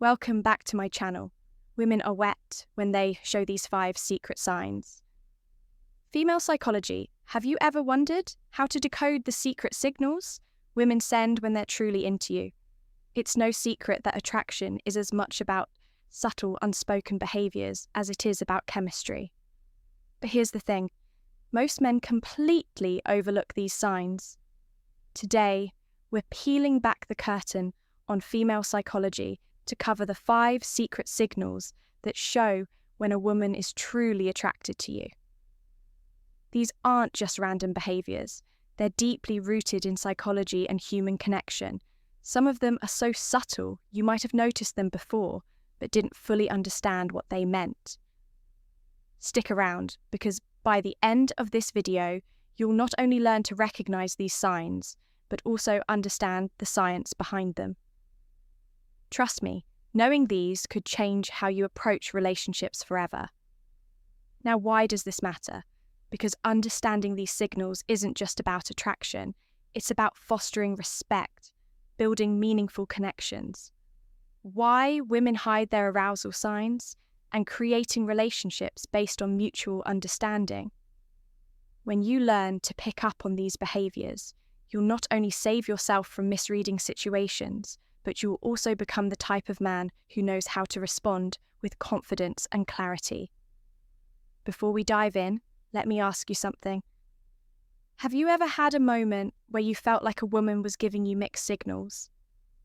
Welcome back to my channel. Women are wet when they show these 5 secret signs. Female psychology. Have you ever wondered how to decode the secret signals women send when they're truly into you? It's no secret that attraction is as much about subtle, unspoken behaviours as it is about chemistry. But here's the thing. Most men completely overlook these signs. Today, we're peeling back the curtain on female psychology to cover the 5 secret signals that show when a woman is truly attracted to you. These aren't just random behaviours. They're deeply rooted in psychology and human connection. Some of them are so subtle you might have noticed them before, but didn't fully understand what they meant. Stick around, because by the end of this video, you'll not only learn to recognise these signs, but also understand the science behind them. Trust me, knowing these could change how you approach relationships forever. Now, why does this matter? Because understanding these signals isn't just about attraction, it's about fostering respect, building meaningful connections. Why women hide their arousal signs, and creating relationships based on mutual understanding. When you learn to pick up on these behaviours, you'll not only save yourself from misreading situations, but you'll also become the type of man who knows how to respond with confidence and clarity. Before we dive in, let me ask you something. Have you ever had a moment where you felt like a woman was giving you mixed signals?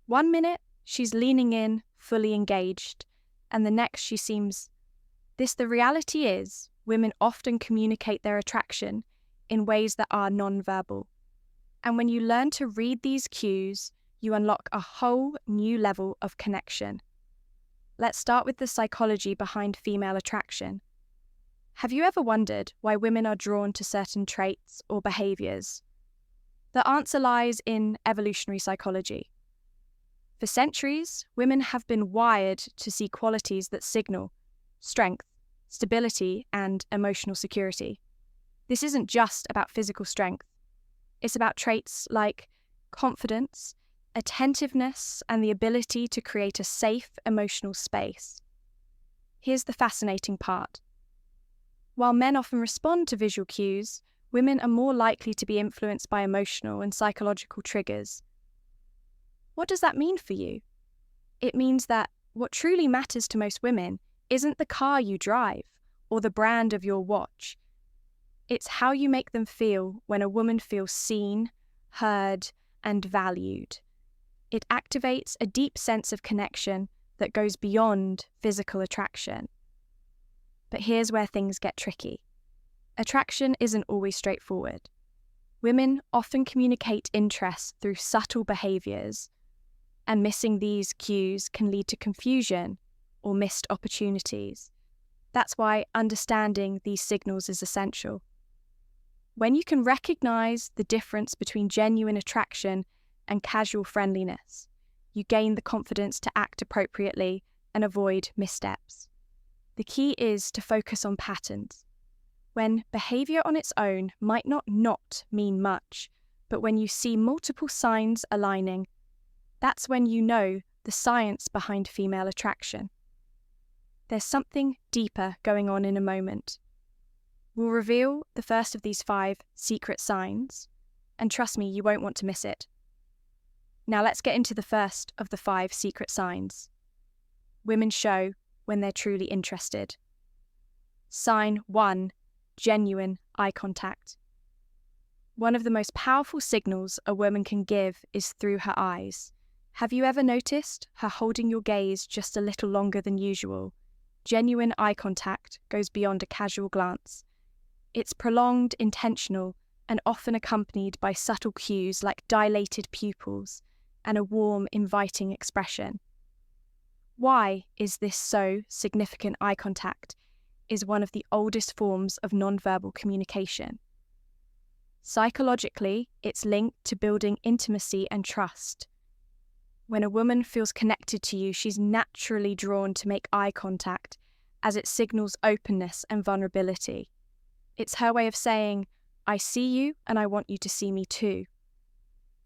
One minute, she's leaning in, fully engaged, and the next she seems... The reality is, women often communicate their attraction in ways that are non-verbal. And when you learn to read these cues, you unlock a whole new level of connection. Let's start with the psychology behind female attraction. Have you ever wondered why women are drawn to certain traits or behaviours? The answer lies in evolutionary psychology. For centuries, women have been wired to see qualities that signal strength, stability, and emotional security. This isn't just about physical strength. It's about traits like confidence, attentiveness, and the ability to create a safe emotional space. Here's the fascinating part. While men often respond to visual cues, women are more likely to be influenced by emotional and psychological triggers. What does that mean for you? It means that what truly matters to most women isn't the car you drive or the brand of your watch. It's how you make them feel when a woman feels seen, heard, and valued. It activates a deep sense of connection that goes beyond physical attraction. But here's where things get tricky. Attraction isn't always straightforward. Women often communicate interest through subtle behaviours, and missing these cues can lead to confusion or missed opportunities. That's why understanding these signals is essential. When you can recognise the difference between genuine attraction and casual friendliness, you gain the confidence to act appropriately and avoid missteps. The key is to focus on patterns. When behaviour on its own might not mean much, but when you see multiple signs aligning, that's when you know the science behind female attraction. There's something deeper going on in a moment. We'll reveal the first of these 5 secret signs, and trust me, you won't want to miss it. Now let's get into the first of the 5 secret signs. Women show when they're truly interested. Sign 1, genuine eye contact. One of the most powerful signals a woman can give is through her eyes. Have you ever noticed her holding your gaze just a little longer than usual? Genuine eye contact goes beyond a casual glance. It's prolonged, intentional, and often accompanied by subtle cues like dilated pupils and a warm, inviting expression. Why is this so significant? Eye contact is one of the oldest forms of nonverbal communication. Psychologically, it's linked to building intimacy and trust. When a woman feels connected to you, she's naturally drawn to make eye contact as it signals openness and vulnerability. It's her way of saying, I see you and I want you to see me too.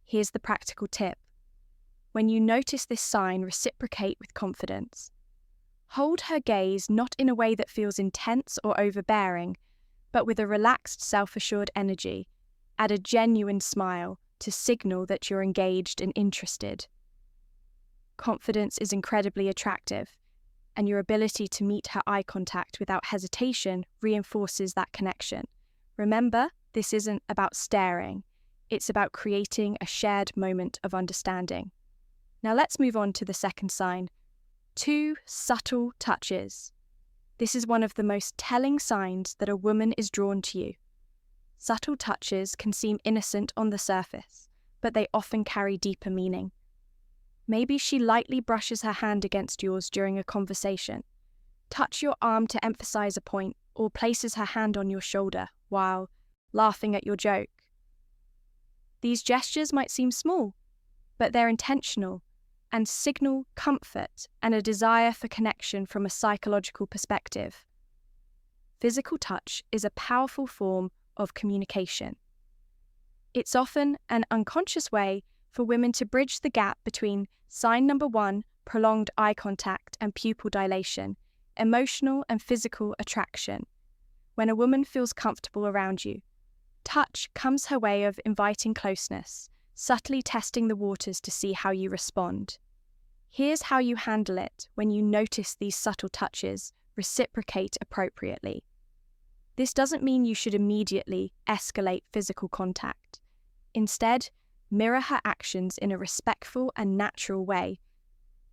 Here's the practical tip. When you notice this sign, reciprocate with confidence. Hold her gaze not in a way that feels intense or overbearing, but with a relaxed, self-assured energy. Add a genuine smile to signal that you're engaged and interested. Confidence is incredibly attractive, and your ability to meet her eye contact without hesitation reinforces that connection. Remember, this isn't about staring. It's about creating a shared moment of understanding. Now let's move on to the second sign. 2 subtle touches. This is one of the most telling signs that a woman is drawn to you. Subtle touches can seem innocent on the surface, but they often carry deeper meaning. Maybe she lightly brushes her hand against yours during a conversation, touch your arm to emphasize a point, or places her hand on your shoulder while laughing at your joke. These gestures might seem small, but they're intentional and signal comfort and a desire for connection from a psychological perspective. Physical touch is a powerful form of communication. It's often an unconscious way for women to bridge the gap between sign number 1, prolonged eye contact and pupil dilation, emotional and physical attraction. When a woman feels comfortable around you, touch comes her way of inviting closeness, subtly testing the waters to see how you respond. Here's how you handle it when you notice these subtle touches. Reciprocate appropriately. This doesn't mean you should immediately escalate physical contact. Instead, mirror her actions in a respectful and natural way.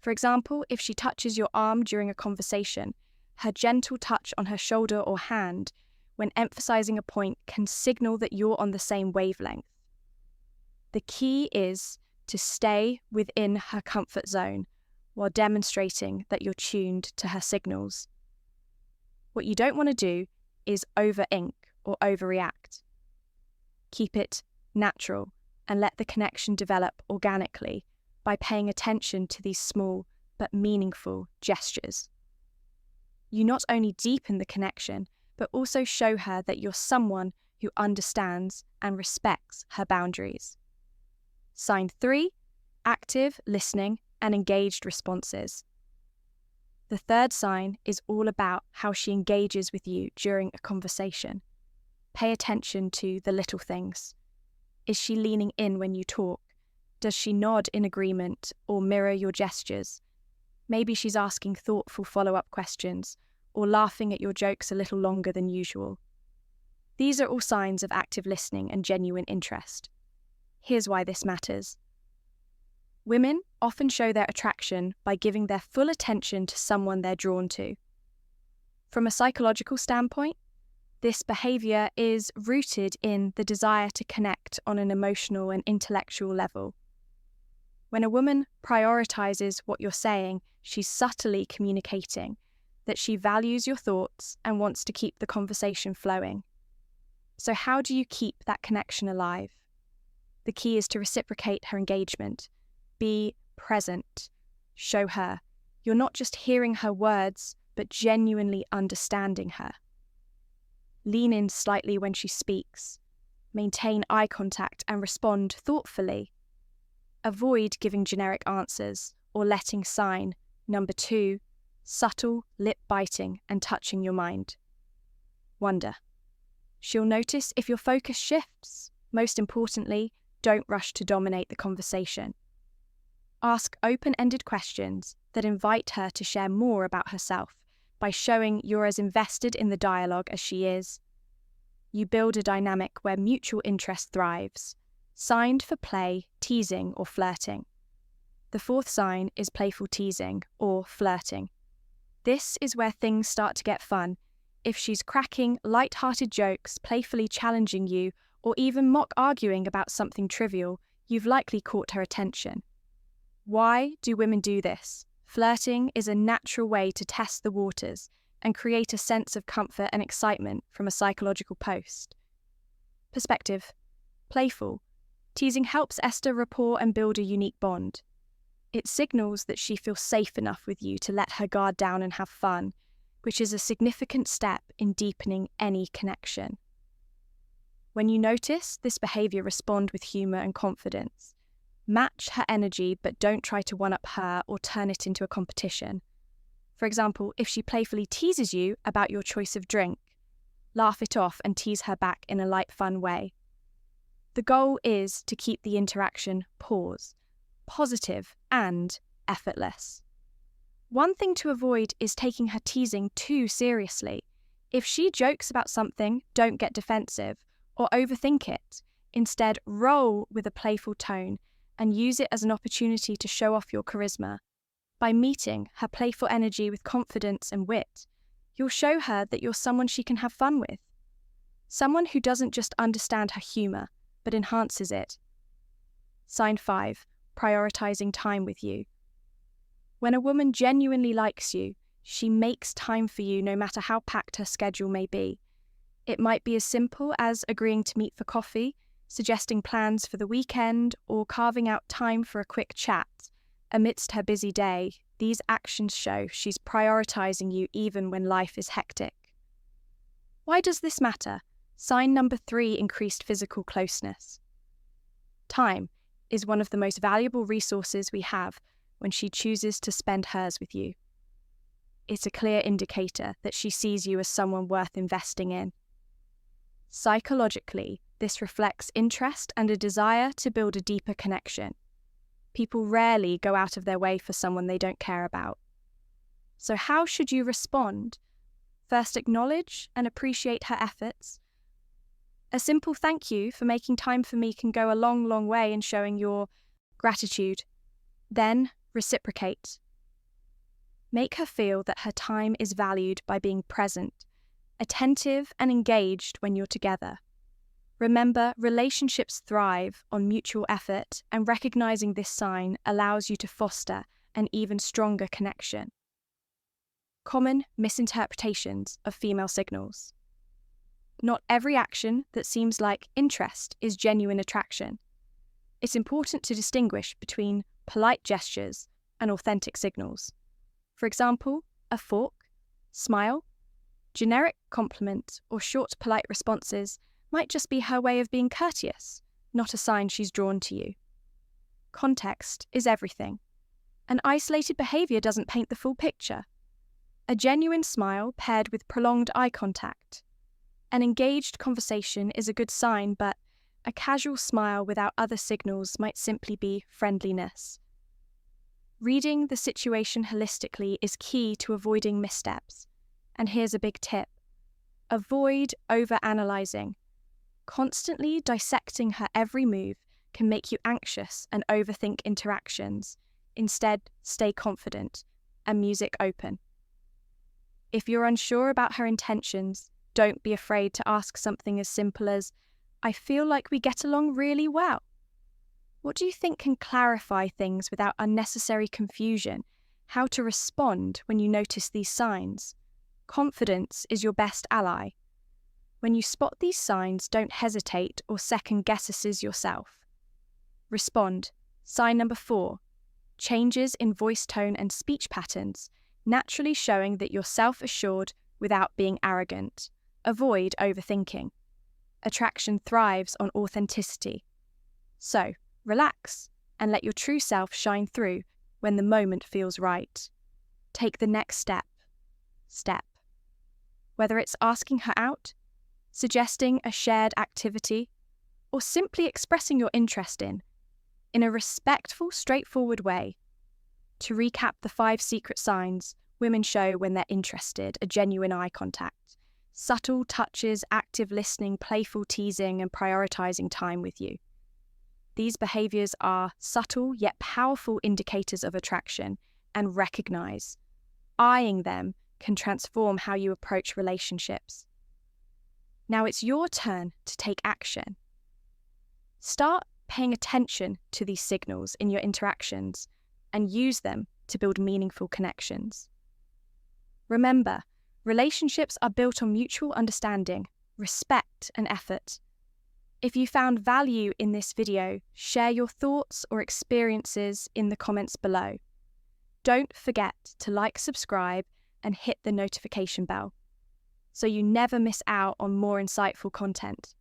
For example, if she touches your arm during a conversation, her gentle touch on her shoulder or hand when emphasizing a point can signal that you're on the same wavelength. The key is to stay within her comfort zone while demonstrating that you're tuned to her signals. What you don't want to do is over-ink or overreact. Keep it natural and let the connection develop organically by paying attention to these small but meaningful gestures. You not only deepen the connection, but also show her that you're someone who understands and respects her boundaries. Sign 3, active listening and engaged responses. The third sign is all about how she engages with you during a conversation. Pay attention to the little things. Is she leaning in when you talk? Does she nod in agreement or mirror your gestures? Maybe she's asking thoughtful follow-up questions or laughing at your jokes a little longer than usual. These are all signs of active listening and genuine interest. Here's why this matters. Women often show their attraction by giving their full attention to someone they're drawn to. From a psychological standpoint, this behavior is rooted in the desire to connect on an emotional and intellectual level. When a woman prioritizes what you're saying, she's subtly communicating that she values your thoughts and wants to keep the conversation flowing. So how do you keep that connection alive? The key is to reciprocate her engagement. Be present. Show her you're not just hearing her words, but genuinely understanding her. Lean in slightly when she speaks. Maintain eye contact and respond thoughtfully. Avoid giving generic answers or letting sign number 2, subtle lip biting and touching your mind. Wonder. She'll notice if your focus shifts. Most importantly, don't rush to dominate the conversation. Ask open-ended questions that invite her to share more about herself by showing you're as invested in the dialogue as she is. You build a dynamic where mutual interest thrives, signed for play, teasing, or flirting. The fourth sign is playful teasing or flirting. This is where things start to get fun. If she's cracking light-hearted jokes, playfully challenging you, or even mock arguing about something trivial, you've likely caught her attention. Why do women do this? Flirting is a natural way to test the waters and create a sense of comfort and excitement from a psychological post. Perspective. Playful. Teasing helps Esther rapport and build a unique bond. It signals that she feels safe enough with you to let her guard down and have fun, which is a significant step in deepening any connection. When you notice this behavior, respond with humor and confidence. Match her energy, but don't try to one-up her or turn it into a competition. For example, if she playfully teases you about your choice of drink, laugh it off and tease her back in a light, fun way. The goal is to keep the interaction positive and effortless. One thing to avoid is taking her teasing too seriously. If she jokes about something, don't get defensive or overthink it. Instead, roll with a playful tone and use it as an opportunity to show off your charisma. By meeting her playful energy with confidence and wit, you'll show her that you're someone she can have fun with. Someone who doesn't just understand her humour, but enhances it. Sign 5. Prioritizing time with you. When a woman genuinely likes you, she makes time for you no matter how packed her schedule may be. It might be as simple as agreeing to meet for coffee, suggesting plans for the weekend, or carving out time for a quick chat. Amidst her busy day, these actions show she's prioritizing you even when life is hectic. Why does this matter? Sign number 3, increased physical closeness. Time is one of the most valuable resources we have when she chooses to spend hers with you. It's a clear indicator that she sees you as someone worth investing in. Psychologically, this reflects interest and a desire to build a deeper connection. People rarely go out of their way for someone they don't care about. So how should you respond? First, acknowledge and appreciate her efforts. A simple thank you for making time for me can go a long, long way in showing your gratitude. Then, reciprocate. Make her feel that her time is valued by being present, attentive and engaged when you're together. Remember, relationships thrive on mutual effort, and recognizing this sign allows you to foster an even stronger connection. Common misinterpretations of female signals. Not every action that seems like interest is genuine attraction. It's important to distinguish between polite gestures and authentic signals. For example, a fork, smile, generic compliment, or short polite responses might just be her way of being courteous, not a sign she's drawn to you. Context is everything. An isolated behaviour doesn't paint the full picture. A genuine smile paired with prolonged eye contact. An engaged conversation is a good sign, but a casual smile without other signals might simply be friendliness. Reading the situation holistically is key to avoiding missteps. And here's a big tip. Avoid overanalyzing. Constantly dissecting her every move can make you anxious and overthink interactions. Instead, stay confident and music open. If you're unsure about her intentions, don't be afraid to ask something as simple as, "I feel like we get along really well. What do you think can clarify things without unnecessary confusion? How to respond when you notice these signs?" Confidence is your best ally. When you spot these signs, don't hesitate or second-guess yourself. Respond. Sign number 4. Changes in voice tone and speech patterns, naturally showing that you're self-assured without being arrogant. Avoid overthinking. Attraction thrives on authenticity. So, relax and let your true self shine through when the moment feels right. Take the next step. Whether it's asking her out, suggesting a shared activity, or simply expressing your interest in a respectful, straightforward way. To recap the 5 secret signs women show when they're interested: a genuine eye contact, subtle touches, active listening, playful teasing, and prioritizing time with you. These behaviors are subtle yet powerful indicators of attraction, and recognize. Eyeing them can transform how you approach relationships. Now it's your turn to take action. Start paying attention to these signals in your interactions and use them to build meaningful connections. Remember, relationships are built on mutual understanding, respect, and effort. If you found value in this video, share your thoughts or experiences in the comments below. Don't forget to like, subscribe, and hit the notification bell so you never miss out on more insightful content.